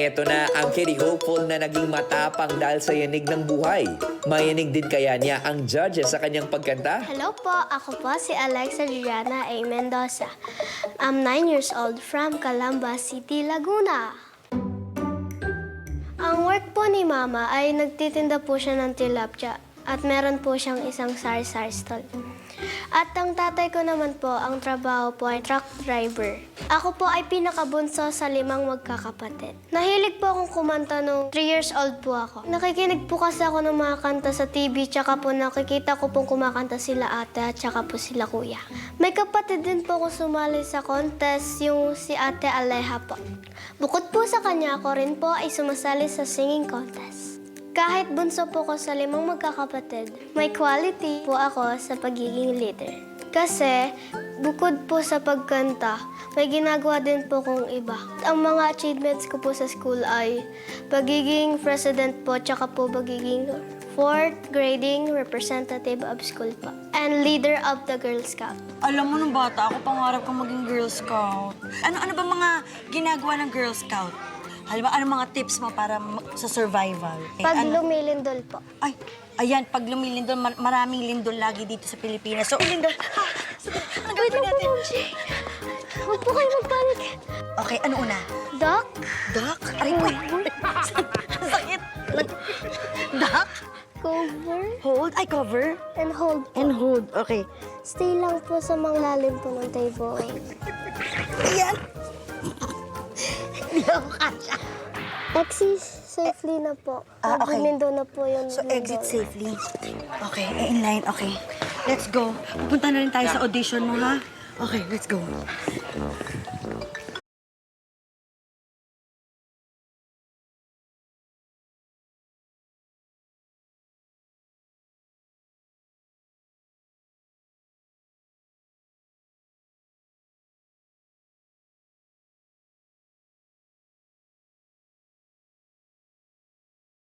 Eto na ang Kitty Hopeful na naging matapang dahil sa yanig ng buhay. Mayanig din kaya niya ang judges sa kanyang pagkanta? Hello po, ako po si Alexa Juliana A. Mendoza. I'm 9 years old from Calamba City, Laguna. Ang work po ni Mama ay nagtitinda po siya ng tilapia at meron po siyang isang sari-sari stall. At ang tatay ko naman po, ang trabaho po ay truck driver. Ako po ay pinakabunso sa 5 magkakapatid. Nahilig po akong kumanta nung 3 years old po ako. Nakikinig po kasi ako ng mga kanta sa TV, tsaka po nakikita ko pong kumakanta sila ate at tsaka po sila kuya. May kapatid din po ako sumali sa contest, yung si Ate Aleja po. Bukod po sa kanya, ako rin po ay sumasali sa singing contest. Kahit bunso po ko sa 5 magkakapatid, may quality po ako sa pagiging leader. Kasi bukod po sa pagkanta, may ginagawa din po kong iba. Ang mga achievements ko po sa school ay pagiging president po, tsaka po pagiging 4th grading representative of school po. And leader of the Girl Scout. Alam mo, nung bata ako, pangarap kong maging Girl Scout. Ano ba mga ginagawa ng Girl Scout? Halimbawa, ano mga tips mo para sa survival? Pag lumilindol po. Ay, ayan, pag lumilindol, maraming lindol lagi dito sa Pilipinas. So, lindol. Ano gagawin natin? Huwag po kayo magpanik. Okay, ano una? Duck, Duck? Aray ko. Ang sakit. Duck? cover, Hold? Ay, cover? and hold. And hold. Okay. Stay lang po sa manglalim po ng table. Ayan. Hindi ako kasha. Exit safely na po. Ah, okay. Lumindol na po yung So, exit lindol. safely. Okay, in line. Okay. Let's go. Pupunta na rin tayo sa audition mo, ha? Okay, let's go.